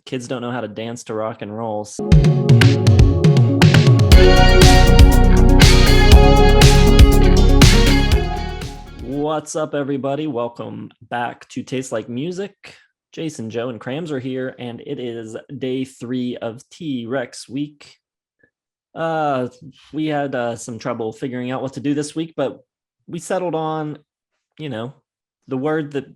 kids don't know how to dance to rock and roll. What's up, everybody? Welcome back to Taste Like Music. Jason, Joe, and Krams are here, and it is day 3 of T.Rex week. We had some trouble figuring out what to do this week, but we settled on, the word that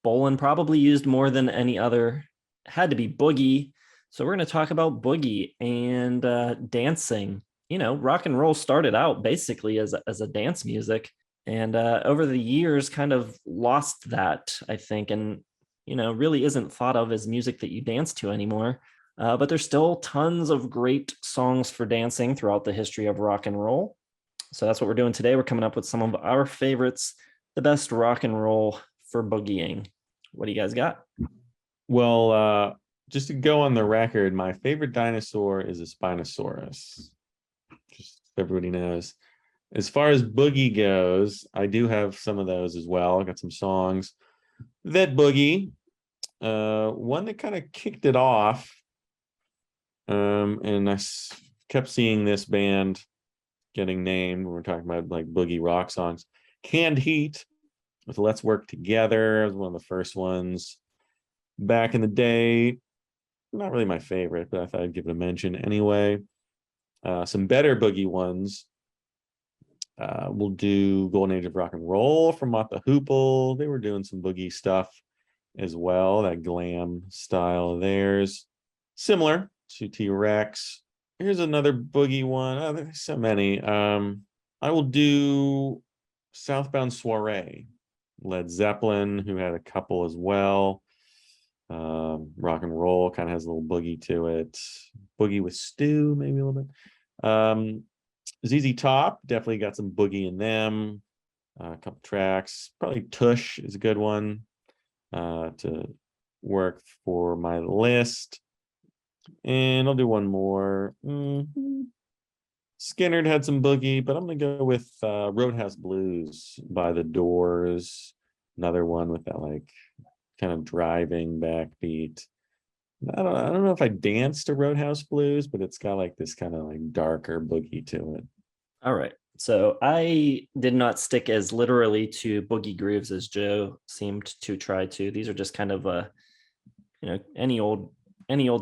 Bolan probably used more than any other had to be boogie. So we're going to talk about boogie and dancing. Rock and roll started out basically as a dance music, and over the years kind of lost that, I think, and really isn't thought of as music that you dance to anymore. But there's still tons of great songs for dancing throughout the history of rock and roll. So that's what we're doing today. We're coming up with some of our favorites, the best rock and roll for boogieing. What do you guys got? Well, just to go on the record, my favorite dinosaur is a Spinosaurus. Just so everybody knows. As far as boogie goes, I do have some of those as well. I got some songs that boogie. One that kind of kicked it off, and I kept seeing this band getting named when we're talking about like boogie rock songs. Canned Heat with Let's Work Together. It was one of the first ones back in the day. Not really my favorite, but I thought I'd give it a mention anyway. Some better boogie ones. We'll do Golden Age of Rock and Roll from Mott the Hoople. They were doing some boogie stuff as well, that glam style of theirs. Similar to T.Rex. Here's another boogie one. Oh, there's so many. I will do Southbound Soiree. Led Zeppelin, who had a couple as well. Rock and roll kind of has a little boogie to it. Boogie with Stew, maybe a little bit. ZZ Top definitely got some boogie in them. A couple tracks. Probably Tush is a good one to work for my list. And I'll do one more. Skinner had some boogie, but I'm gonna go with Roadhouse Blues by The Doors. Another one with that like kind of driving backbeat. I don't know if I dance to Roadhouse Blues, but it's got like this kind of like darker boogie to it. All right. So I did not stick as literally to boogie grooves as Joe seemed to try to. These are just kind of any old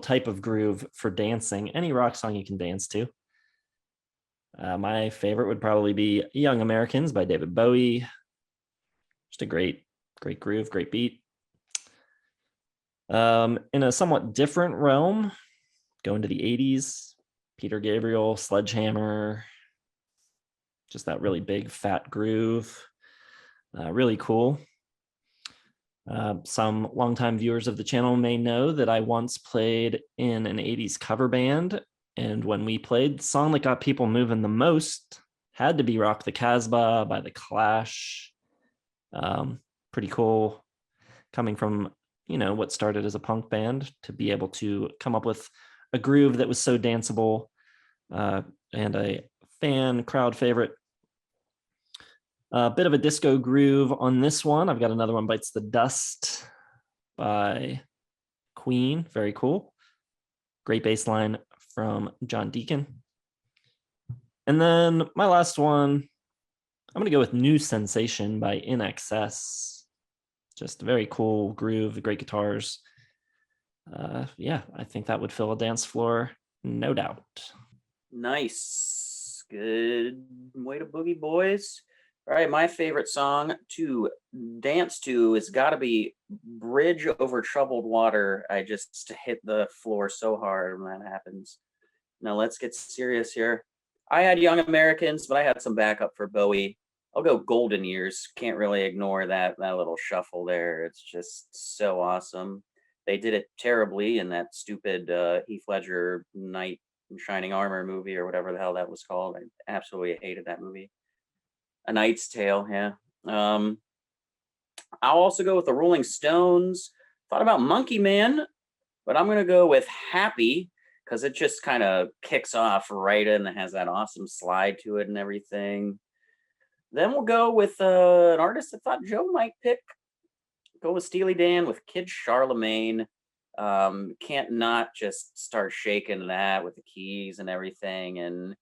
type of groove for dancing, any rock song you can dance to. My favorite would probably be Young Americans by David Bowie. Just a great groove, great beat. In a somewhat different realm, going to the 80s, Peter Gabriel, Sledgehammer, just that really big fat groove. Really cool. Some longtime viewers of the channel may know that I once played in an 80s cover band, and when we played, the song that got people moving the most had to be Rock the Casbah by The Clash. Pretty cool coming from what started as a punk band to be able to come up with a groove that was so danceable, and a crowd favorite. A bit of a disco groove on this one. I've got another one, Bites the Dust by Queen. Very cool. Great bass line from John Deacon. And then my last one, I'm going to go with New Sensation by In Excess. Just a very cool groove, great guitars. I think that would fill a dance floor, no doubt. Nice. Good way to boogie, boys. All right, my favorite song to dance to has got to be Bridge Over Troubled Water. I just hit the floor so hard when that happens. Now let's get serious here. I had Young Americans, but I had some backup for Bowie. I'll go Golden Years. Can't really ignore that little shuffle there. It's just so awesome. They did it terribly in that stupid Heath Ledger Knight in Shining Armor movie or whatever the hell that was called. I absolutely hated that movie. A Knight's Tale, yeah. I'll also go with the Rolling Stones. Thought about Monkey Man, but I'm going to go with Happy because it just kind of kicks off right in and has that awesome slide to it and everything. Then we'll go with an artist I thought Joe might pick. Go with Steely Dan with Kid Charlemagne. Can't not just start shaking that with the keys and everything. And,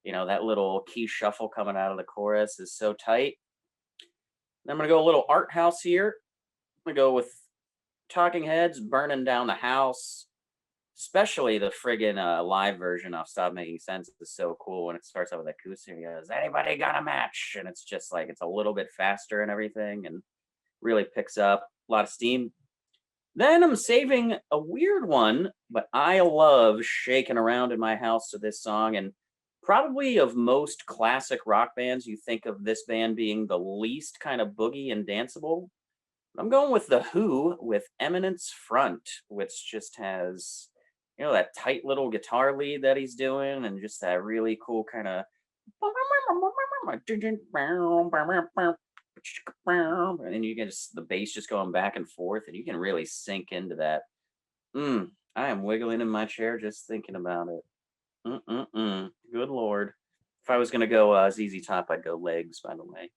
that little key shuffle coming out of the chorus is so tight. Then I'm going to go a little art house here. I'm going to go with Talking Heads, Burning Down the House. Especially the friggin' live version of Stop Making Sense is so cool when it starts out with acoustic. He goes, anybody got a match? And it's just like, it's a little bit faster and everything, and really picks up a lot of steam. Then I'm saving a weird one, but I love shaking around in my house to this song. And probably of most classic rock bands, you think of this band being the least kind of boogie and danceable. I'm going with The Who with Eminence Front, which just has, that tight little guitar lead that he's doing, and just that really cool kind of, and you can just, the bass just going back and forth, and you can really sink into that. I am wiggling in my chair just thinking about it. Good Lord. If I was going to go ZZ Top, I'd go Legs, by the way.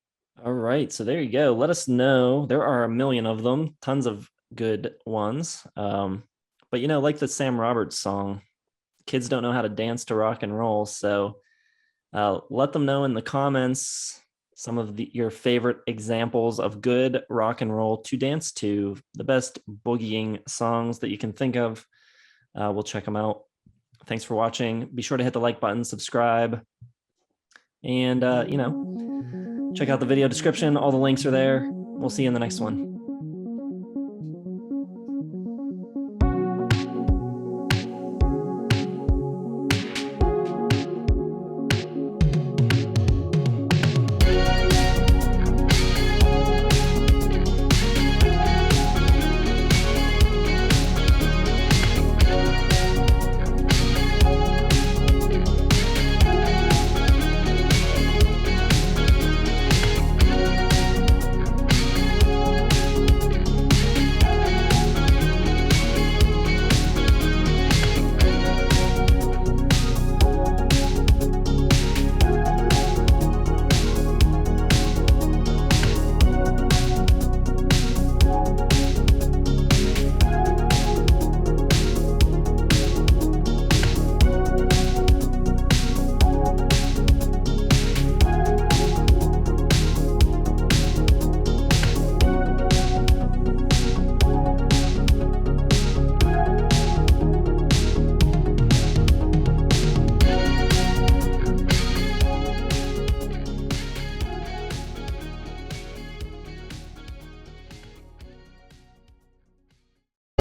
All right, so there you go. Let us know. There are a million of them, tons of good ones. But like the Sam Roberts song, kids don't know how to dance to rock and roll. So let them know in the comments some of your favorite examples of good rock and roll to dance to, the best boogieing songs that you can think of. We'll check them out. Thanks for watching. Be sure to hit the like button, subscribe, and check out the video description. All the links are there. We'll see you in the next one.